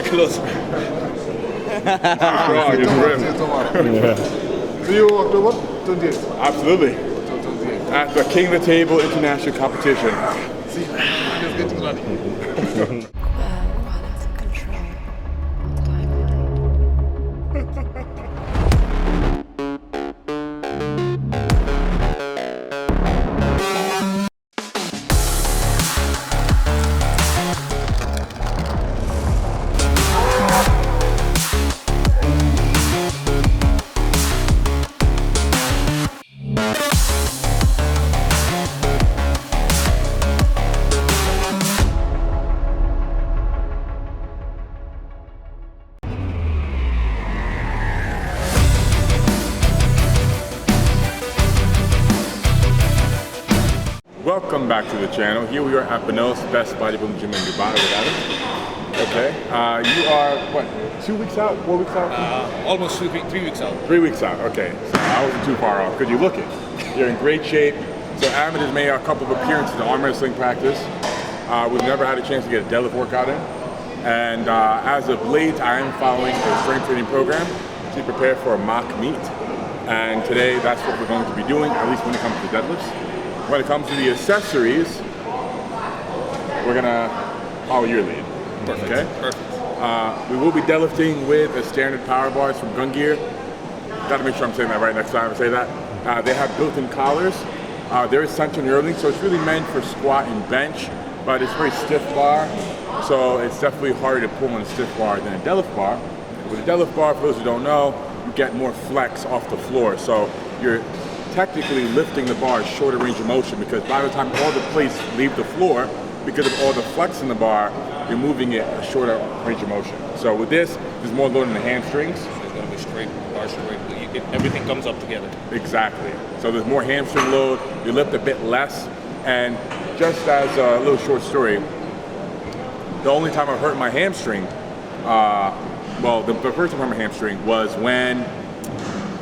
very close. See you October 28th. Absolutely. At the King of the Table International Competition. See, just getting ready. Out of control. Timeline. Welcome back to the channel. Here we are at Beno's Best Bodybuilding Gym in Dubai with Adam. Okay. You are, what, 2 weeks out? 4 weeks out? Almost 3 weeks out. 3 weeks out, okay. So I wasn't too far off, because you look it. You're in great shape. So Ahmed has made a couple of appearances in arm wrestling practice. We've never had a chance to get a deadlift workout in. And as of late, I am following a strength training program to prepare for a mock meet. And today, that's what we're going to be doing, at least when it comes to deadlifts. When it comes to the accessories, we're gonna follow your lead. Perfect. Okay? Perfect. We will be deadlifting with the standard power bars from Gun Gear. Gotta make sure I'm saying that right next time I say that. They have built-in collars. There is center knurling, so it's really meant for squat and bench, but it's a very stiff bar, so it's definitely harder to pull on a stiff bar than a deadlift bar. With a deadlift bar, for those who don't know, you get more flex off the floor, so you're technically lifting the bar shorter range of motion, because by the time all the plates leave the floor, because of all the flex in the bar, you're moving it a shorter range of motion. So with this, there's more load on the hamstrings. So it's going to be straight, bar straight. Everything comes up together. Exactly. So there's more hamstring load, you lift a bit less, and just as a little short story, the only time I hurt my hamstring, well, the first time I hurt my hamstring was when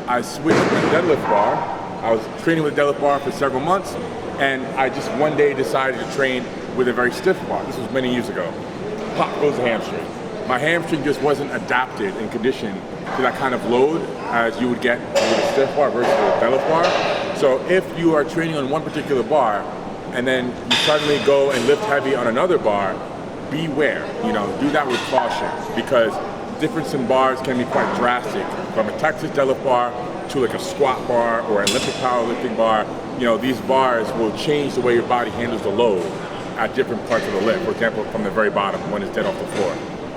I switched to the deadlift bar. I was training with a deadlift bar for several months, and I just one day decided to train with a very stiff bar. This was many years ago. Pop goes the hamstring. My hamstring just wasn't adapted and conditioned to that kind of load as you would get with a stiff bar versus a deadlift bar. So if you are training on one particular bar, and then you suddenly go and lift heavy on another bar, beware. Do that with caution, because difference in bars can be quite drastic. From a Texas deadlift bar to like a squat bar or an Olympic powerlifting bar, these bars will change the way your body handles the load at different parts of the lift. For example, from the very bottom when it's dead off the floor.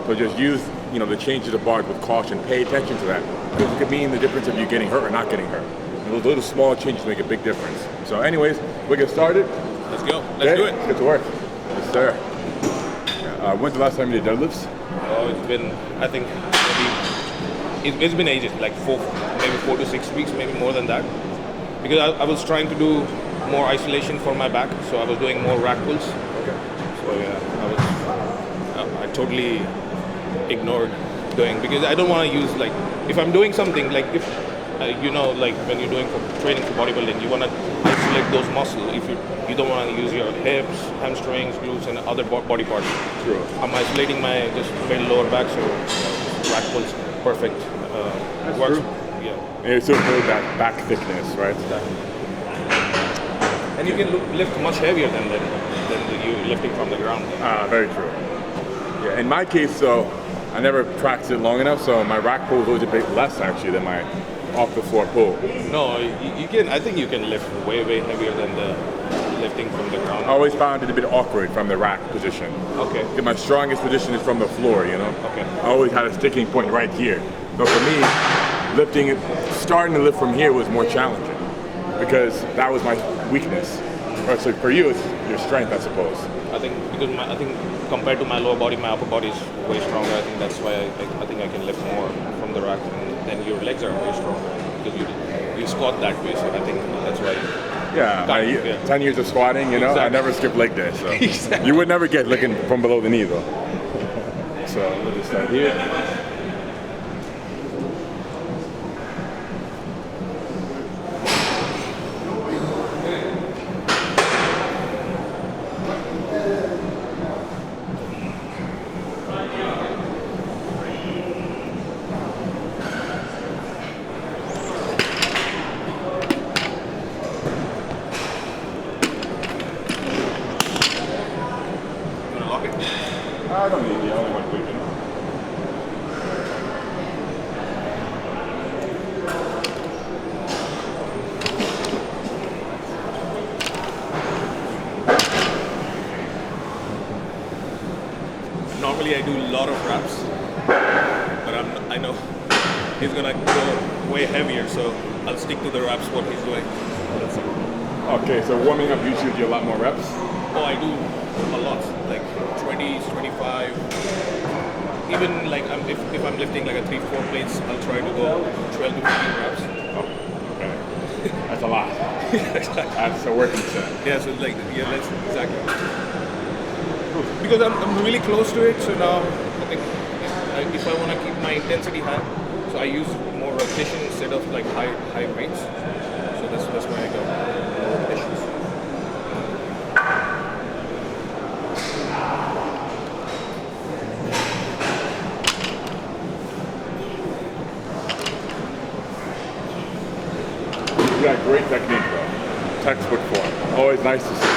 So just use, the changes of the bars with caution. Pay attention to that, because it could mean the difference of you getting hurt or not getting hurt. Those little small changes make a big difference. So anyways, we'll get started. Let's go. Let's do it. Let's get to work. Yes, sir. When's the last time you did deadlifts? Oh, it's been, I think, maybe, it's been ages, like maybe 4 to 6 weeks, maybe more than that. Because I was trying to do more isolation for my back, so I was doing more rack pulls. Okay. So yeah, I totally ignored doing, because I don't want to use, like, if I'm doing something, like if, like when you're doing training for bodybuilding, you want to isolate those muscles. If you don't want to use your hips, hamstrings, glutes, and other body parts. True. I'm isolating my just very lower back, so rack pulls, perfect. That's works. true. Yeah. And it's sort of that back thickness, right? And you can lift much heavier than you lifting from the ground. Very true. Yeah. In my case, though, I never practiced it long enough, so my rack pull is always a bit less actually than my off the floor pull. No, you can. I think you can lift way heavier than the lifting from the ground. I always found it a bit awkward from the rack position. Okay. Because my strongest position is from the floor, Okay. I always had a sticking point right here. So for me, starting to lift from here was more challenging, because that was my weakness. So for you, it's your strength, I suppose. I think because I think compared to my lower body, my upper body is way stronger. I think that's why I think I can lift more from the rack, and then your legs are way stronger because you squat that way. So I think that's why. Yeah, 10 years of squatting, Exactly. I never skipped leg day, so Exactly. You would never get looking from below the knee though. So we'll just start here. Usually I do a lot of reps, but I know he's gonna go way heavier, so I'll stick to the reps what he's doing. Let's see. Okay, so warming up usually do a lot more reps. Oh, I do a lot, like 20s, 25. Even like if I'm lifting like a 3-4 plates, I'll try to go 12 to 15 reps. Oh, okay. That's a lot. That's a working set. Yeah, so like, yeah, that's exactly. Because I'm really close to it, so now I think if I want to keep my intensity high, so I use more repetition instead of like high weights. So that's why I go more repetitions. You got great technique though. Textbook form. Always nice to see.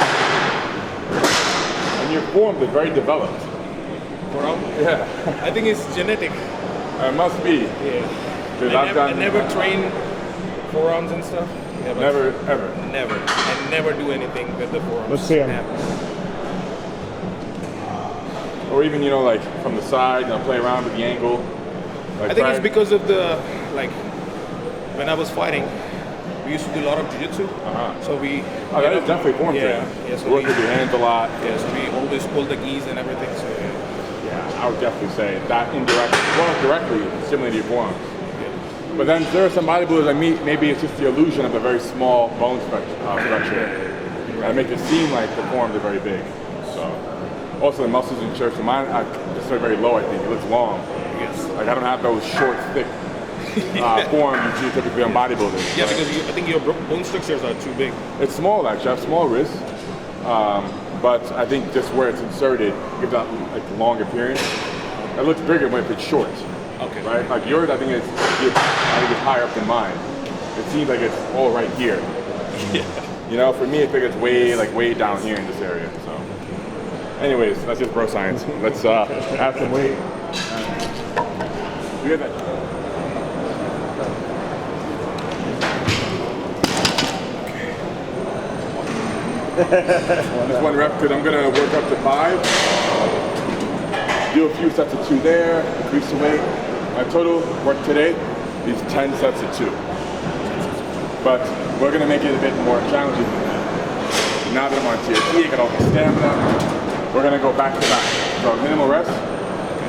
And your form is very developed. Forearm? Yeah. I think it's genetic. It must be. Yeah. Because I never train forearms and stuff. Yeah, but Never, ever. Never. I never do anything with the forearms. Let's see 'em. Never. Or even, you know, like from the side, you know, play around with the angle. Like I think try- it's because of the, like, when I was fighting, we used to do a lot of jiu-jitsu. So we... Oh, that is definitely form Yeah, training. yeah, so Work we- with your hands a lot. Yeah, so we always pull the geese and everything, so Yeah, I would definitely say that indirectly, well, directly stimulate your forearms. But then there are some bodybuilders I meet, maybe it's just the illusion of a very small bone structure. And make it seem like the forearms are very big. So, also the muscles in chest, mine are just very low, I think. It looks long. yes. Like I don't have those short, thick forearms you see typically on bodybuilders. Yeah, right? because I think your bone structures are too big. It's small actually. I have small wrists, but I think just where it's inserted gives that like long appearance. It looks bigger when it's short, Okay. right? Like yours, I think it's higher up than mine. It seems like it's all right here. Yeah. You know, for me, I think it's way down here in this area. So, anyways, that's just bro science. Let's add some weight. You get that? Just one rep, because I'm gonna work up to 5. Do a few sets of 2 there, increase the weight. My total work today is 10 sets of 2. But we're gonna make it a bit more challenging than that. Now that I'm on TRT, I got all the stamina. We're gonna go back to back. So minimal rest.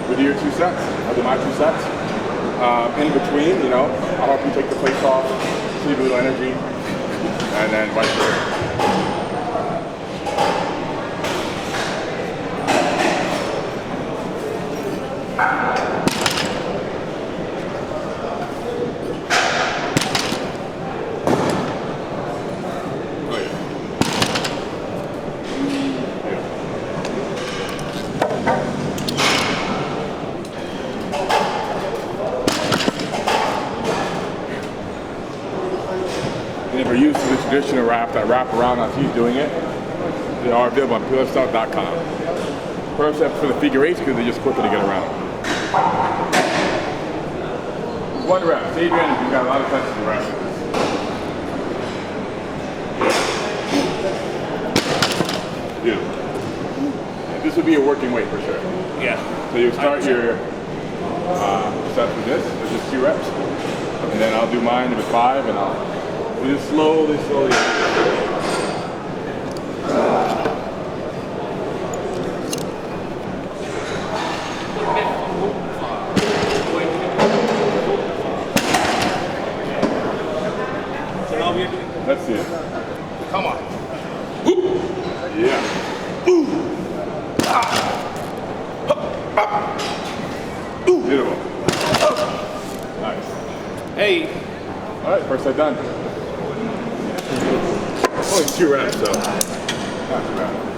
We do your 2 sets. I'll do my 2 sets. In between, you know, I'll help you take the plates off, save a little energy, and then vice versa. And if you're used to the traditional wrap, that wrap around as he's doing it, they are available on pillarstuff.com. Percept for the figure 8s because they're just quicker to get around. 1 rep. Adrian, you've got a lot of touches to rep. Beautiful. This would be a working weight for sure. Yeah. So you start your set with this. There's just 2 reps. And then I'll do mine with 5 and I'll do this slowly. So now we're doing... Let's see it. Come on. Yeah. Beautiful. Nice. Hey. All right, first set done. Only 2 reps, so not too bad.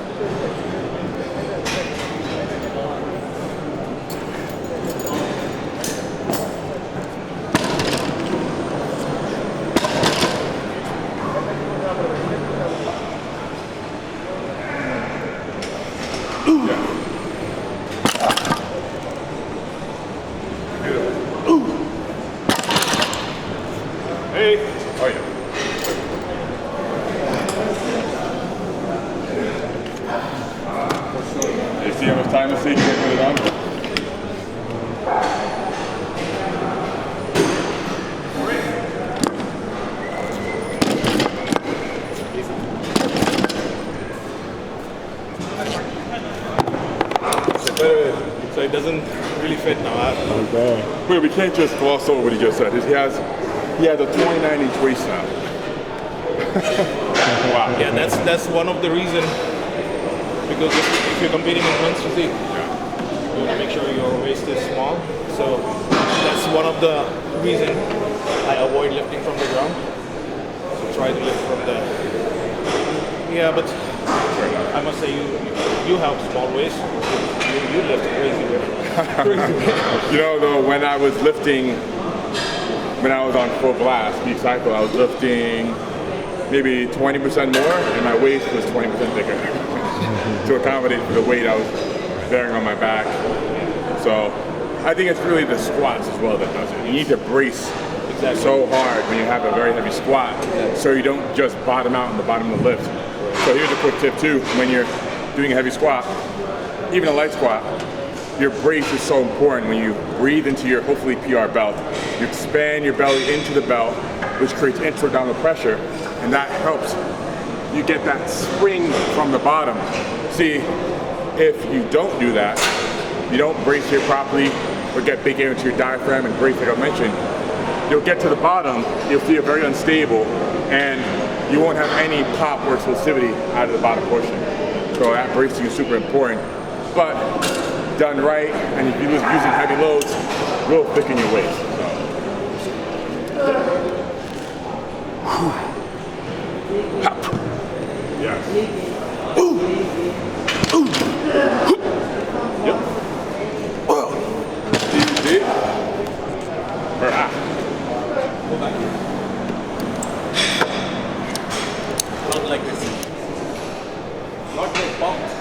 Hey. Oh yeah. You see how much time it takes to put it on? doesn't really fit now. Okay. Wait, we can't just gloss over what he just said. He has a 29-inch waist now. Wow. Yeah, that's one of the reasons, because if you're competing in men's physique, you want to make sure your waist is small. So that's one of the reasons I avoid lifting from the ground. So try to lift from the. Yeah, but I must say you have small waist. You lift crazy weight. You know, though, when I was lifting, when I was on full blast, peak cycle, I was lifting maybe 20% more, and my waist was 20% bigger to accommodate for the weight I was bearing on my back. So I think it's really the squats as well that does it. You need to brace so hard when you have a very heavy squat, so you don't just bottom out in the bottom of the lift. So here's a quick tip too: when you're doing a heavy squat, even a light squat, your brace is so important. When you breathe into your hopefully PR belt, you expand your belly into the belt, which creates intra-abdominal pressure, and that helps you get that spring from the bottom. See, if you don't do that, you don't brace here properly or get big air into your diaphragm and brace like I mentioned, you'll get to the bottom, you'll feel very unstable, and you won't have any pop or explosivity out of the bottom portion. So that bracing is super important. But done right, and if you're using heavy loads, will thicken your waist. Yes. Ooh. Ooh. Yep. Easy. Go back. Not like this. Not like pumped.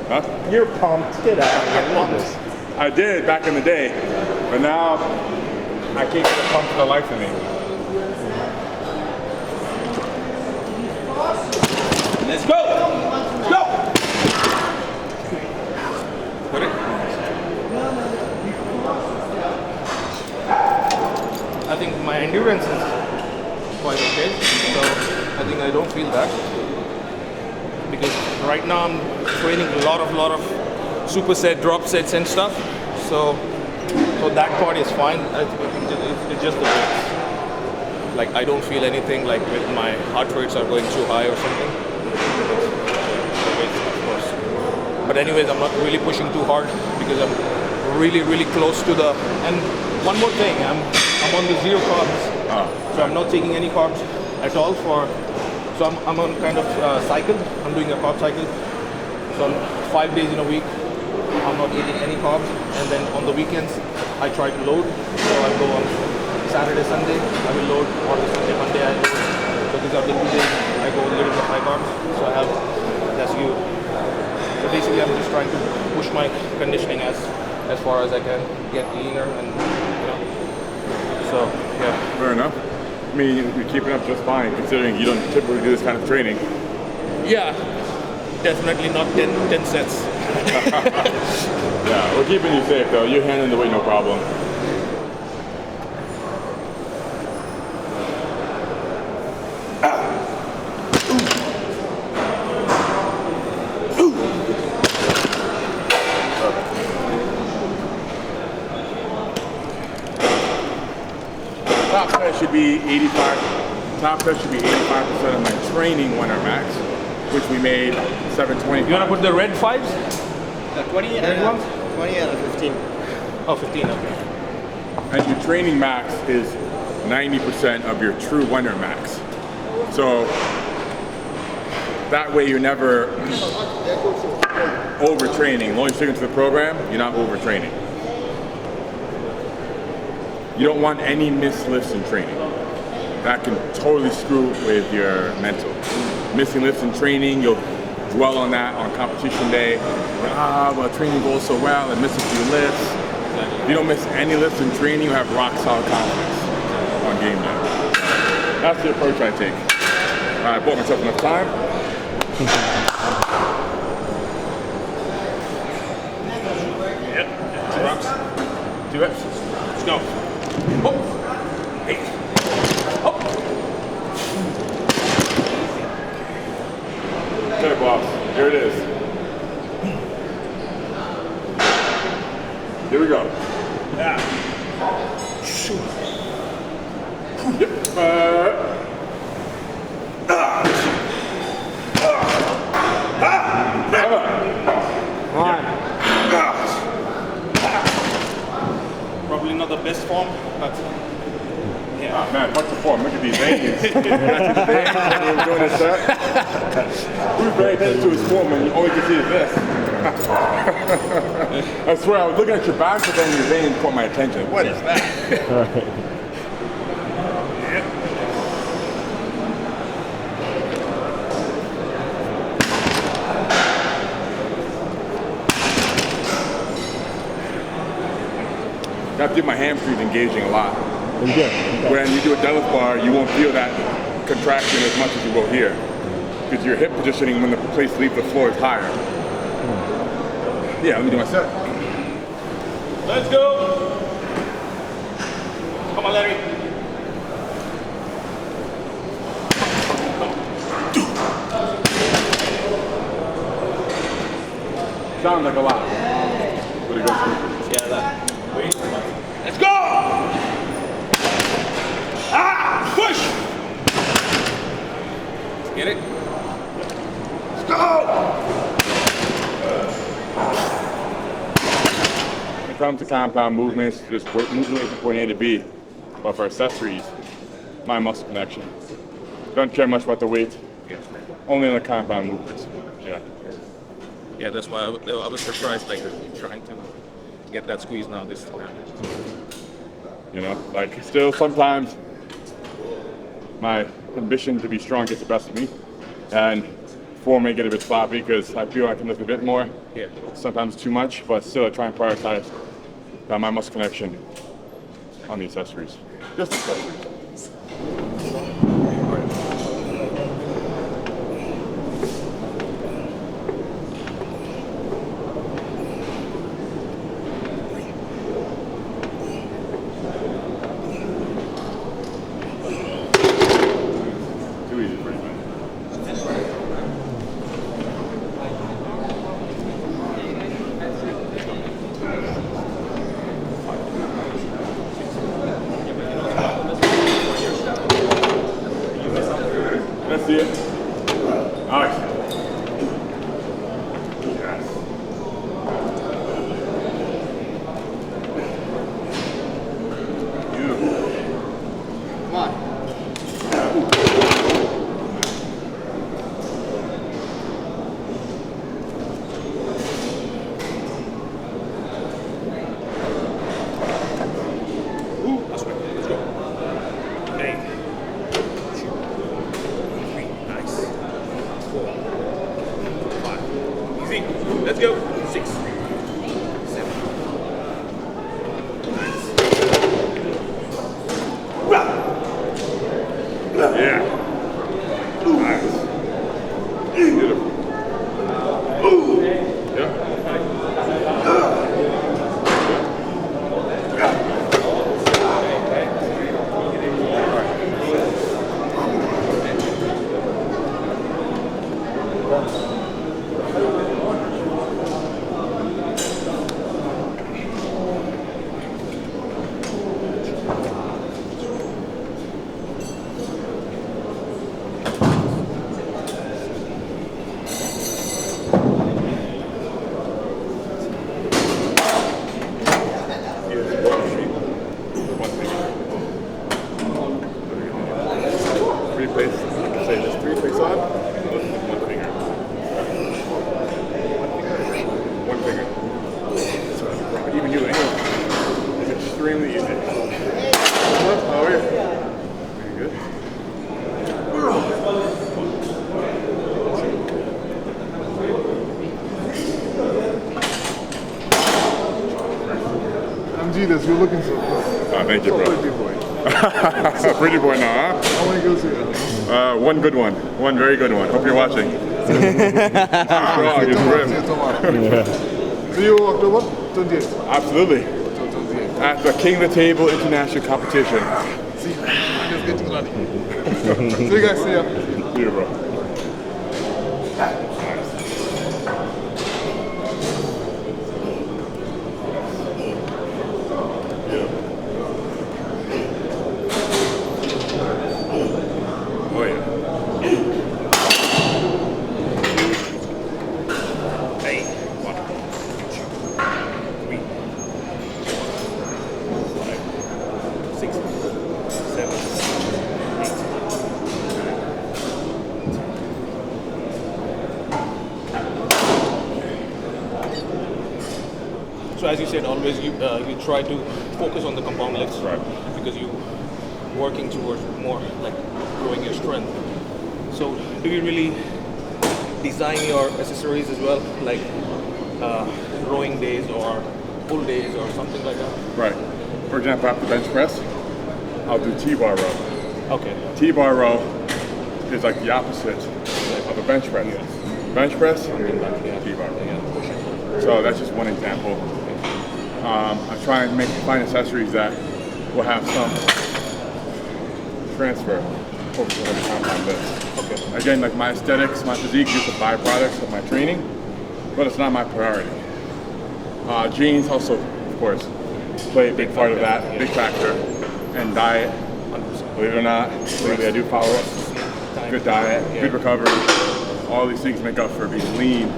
Huh? You're pumped. Get out. I did back in the day, but now I can't get a pump for the life of me. Let's go! Let's go! Got it? I think my endurance is quite okay, so I think I don't feel that. Because right now I'm training a lot of superset, drop sets and stuff, so that part is fine. I think it's just the weights. Like I don't feel anything like with my heart rates are going too high or something. The weights, of course. But anyways, I'm not really pushing too hard because I'm really close to the. And one more thing, I'm on the zero carbs, so I'm not taking any carbs at all for. So I'm on kind of cycle. I'm doing a carb cycle. So I'm 5 days in a week. I'm not eating any carbs, and then on the weekends I try to load. So I go on Saturday, Sunday. I will load, or the Sunday, Monday I load. So these are the 2 days I go a little bit high carbs. So I have that's you. So basically, I'm just trying to push my conditioning as far as I can, get leaner, and So yeah. Fair enough. I mean, you're keeping up just fine considering you don't typically do this kind of training. Yeah, definitely not 10 sets. Yeah, we're keeping you safe though. You're handling the weight no problem. Top set should be 85. Top set should be 85% of my training winner max, which we made 720. You wanna put the red 5s? The 20 Red ones? 20 and 15. Oh, 15. Okay. And your training max is 90% of your true winner max. So that way you're never overtraining. As long as you stick into the program, you're not overtraining. You don't want any missed lifts in training. That can totally screw with your mental. Missing lifts in training, you'll dwell on that on competition day. Well, training goes so well, I missed a few lifts. If you don't miss any lifts in training, you have rock solid confidence on game day. That's the approach I take. I bought myself enough time. Yep, 2 reps. 2 reps. Let's go. Oh. Hey. Oh. Okay, boss. Here it is. Probably not the best form, but Ah, man, what's the form? Look at these veins. Doing this set. Who's very attention to his form and you only can see his this? I swear, I was looking at your back, but then your veins caught my attention. What is that? I feel my hamstrings engaging a lot. When you do a deadlift bar, you won't feel that contraction as much as you will here. Because your hip positioning when the plates leave the floor is higher. Yeah, let me do my set. let's go. Come on, Larry. Sounds like a lot. But it goes quicker. Yeah, that. Let's go! Ah! Push! Get it? Let's go! When it comes to compound movements, just movement is where you need to be. But for accessories, my muscle connection. Don't care much about the weight, only in the compound movements. Yeah. Yeah, that's why I was surprised, like, trying to get that squeeze now this time. You know, like still sometimes my ambition to be strong gets the best of me. And form may get a bit sloppy because I feel I can lift a bit more. Yeah. Sometimes too much, but still I try and prioritize my muscle connection on the accessories. Just accessories. Too easy for you, man. Let's see it. Nice. Yes. Beautiful. Come on. Ooh, that's right. Let's go. Hey. 2, 3, nice. 4, 5. Easy. Let's go. 6, 7. Nice. Yeah. Nice. Beautiful. Yeah. Three plates, I can say this, 3 plates on, 1 finger. 1 finger. So, even you, it's extremely easy. How are you? Pretty good. I'm Genius, you're looking so good. Oh, thank you, So bro. pretty boy. Pretty boy now, How many girls you have? huh? One good one. One very good one. Hope you're watching. Strong, he's ripped. See you October 28th. Absolutely. 28th. At the King of the Table International Competition. See, I'm just getting ready. See you guys, see ya. See you, bro. as you said, always you try to focus on the compound lifts, Right. because you working towards more like growing your strength. So do you really design your accessories as well, like rowing days or pull days or something like that? Right. For example, after bench press, I'll do T-bar row. Okay. T-bar row is like the opposite of a bench press. Bench press, T-bar row. Yeah. So that's just one example. I'm trying to find accessories that will have some transfer over to the compound lifts. Okay. Again, like my aesthetics, my physique is a byproduct of my training, but it's not my priority. Genes also, of course, play a big part of that, yeah. big factor. And diet, 100%. believe it or not, lately I do follow good diet, Yeah. good recovery. All these things make up for being lean.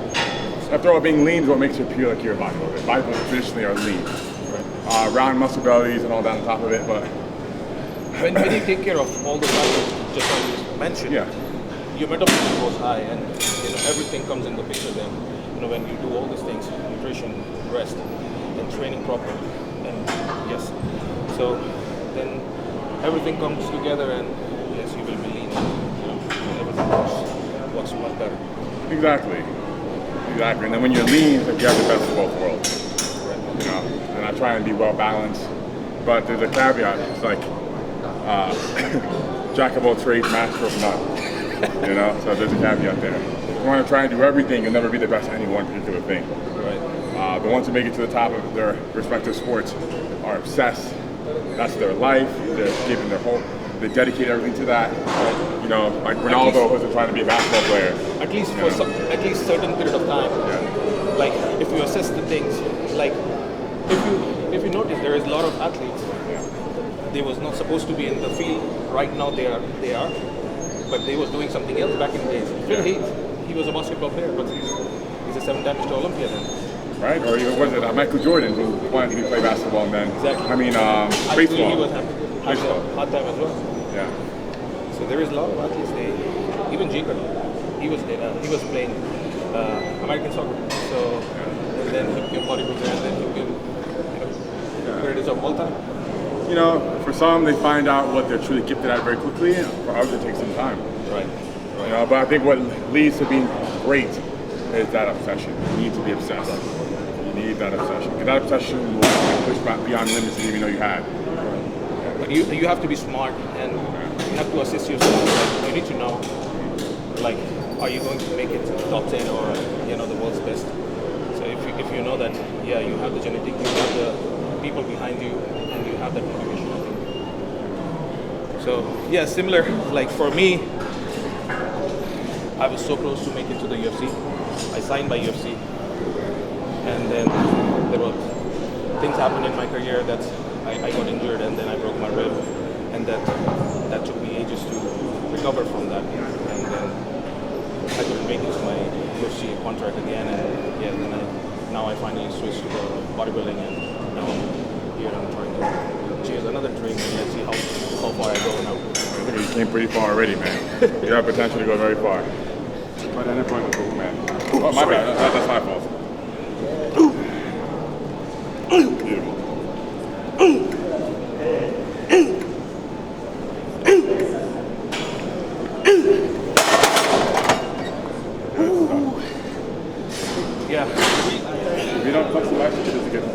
After all, being lean is what makes you appeal like you're a bodybuilder. Bodybuilders traditionally are lean. Round muscle bellies and all that on top of it, but When you take care of all the factors just as you mentioned, yeah. your metabolism goes high, and everything comes in the picture then. When you do all these things, nutrition, rest, and training proper, and yes, so then everything comes together, and yes, you will be lean. And everything works much better. Exactly. And then when you're lean, it's like you have the best of both worlds. And I try and be well balanced, but there's a caveat. It's like jack of all trades, master of none. So there's a caveat there. If you want to try and do everything, you'll never be the best at any one particular thing. Right. The ones who make it to the top of their respective sports are obsessed. That's their life. They're giving their whole. They dedicate everything to that. Like Ronaldo wasn't trying to be a basketball player. At least for at least certain period of time. Yeah. Like if you assess the things, like if you notice, there is a lot of athletes. They was not supposed to be in the field. Right now they are, but they was doing something else back in the days. Phil Hayes, he was a basketball player, but he's a 7-time Mr. Olympia then. Right? Or even was it Michael Jordan who wanted to play basketball and then? Exactly. I mean, Actually, baseball. he was had a hard time as well. Yeah. So there is a lot of athletes. Even Jacob, he was playing American soccer. So and then he became bodybuilder, and then he became greatest of all time. For some, they find out what they're truly gifted at very quickly, and for others, it takes some time. Right. But I think what leads to being great is that obsession. You need to be obsessed. You need that obsession. Because that obsession will push back beyond limits you didn't even know you had. But you have to be smart, and you have to assess yourself. Like, you need to know, like, are you going to make it top 10 or the world's best? So if you know that, yeah, you have the genetic, you have the people behind you, and you have that motivation, I think. So yeah, similar. Like for me, I was so close to make it to the UFC. I signed by UFC, and then there were things happened in my career that I got injured, and then I broke my rib, and that took me ages to recover from that, and then I couldn't make it to my UFC contract again, and yeah, then now I finally switched to the bodybuilding, and now I'm here and I'm trying to chase another dream, and let's see how far I go now. I think you came pretty far already, man. You have potential to go very far. But at that point, man. Oh, my bad. That's my fault. Beautiful. Yeah. If you don't touch the light, it doesn't get the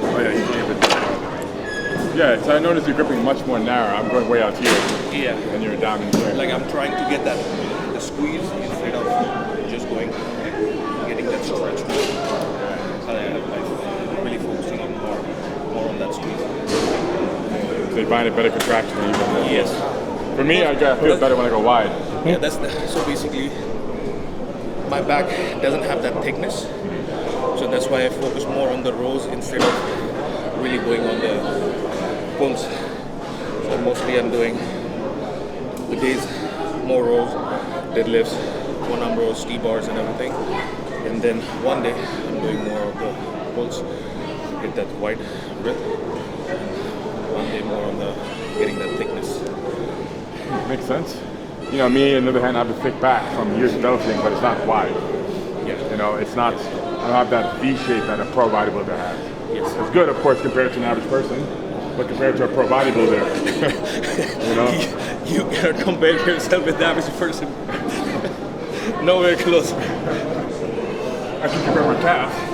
Oh yeah, you can't even. Yeah, so I noticed you're gripping much more narrow. I'm going way out here. Yeah. And you're down in here. Like I'm trying to get the squeeze instead of just getting that stretch. I'm really focusing on more on that squeeze. So you find a better contraction than you before. Yes. For me, I feel better when I go wide. Yeah, so basically my back doesn't have that thickness. So that's why I focus more on the rows instead of really going on the pulls. So mostly I'm doing the days more rows, deadlifts, one-arm rows, T-bars and everything. And then one day I'm doing more of the pulls, get that wide width. And one day more on the getting that thickness. Makes sense. you know, me on the other hand, I have a thick back from years of deadlifting, but it's not wide. Yeah. You know, it's not, I don't have that V shape that a pro bodybuilder has. Yes. It's good, of course, compared to an average person, but compared to a pro bodybuilder, you know? You cannot compare yourself with the average person. Nowhere close. I can compare my calf.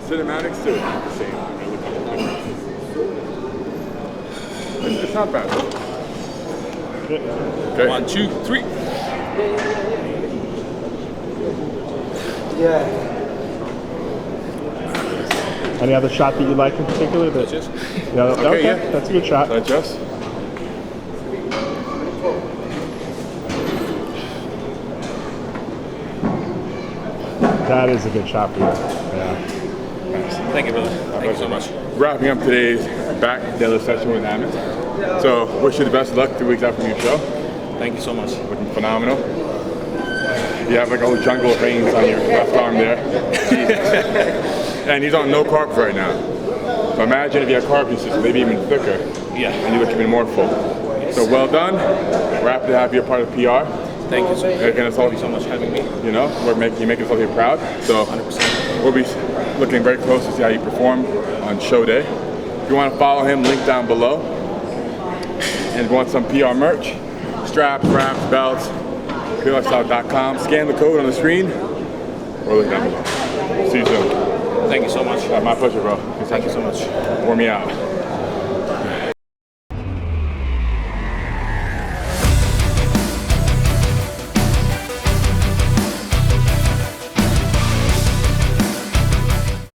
Cinematics too, the same. It's not bad. Okay. 1, 2, 3. Yeah. Any other shot that you like in particular? That, Yes. yeah, okay, yeah. that's a good shot. Digest. That is a good shot for you. Yeah. Thank you, brother. Thank you so much. Wrapping up today's back deadlift session with Amit. So, wish you the best of luck 2 weeks out from your show. Thank you so much. Looking phenomenal. You have like a whole jungle of veins on your left arm there. And he's on no carbs right now. So imagine if you had carbs, it's just maybe even thicker. Yeah. And you look even more full. So well done. We're happy to have you a part of PR. Thank you so much. Making us all, Thank you so much for having me. you know, you make us all here proud. So 100%. we'll be looking very close to see how you perform on show day. If you want to follow him, link down below. And if you want some PR merch, straps, wraps, belts, PRlifestyle.com. Scan the code on the screen or link down below. See you soon. Thank you so much. My pleasure, bro. Thank you so much. Pour me out.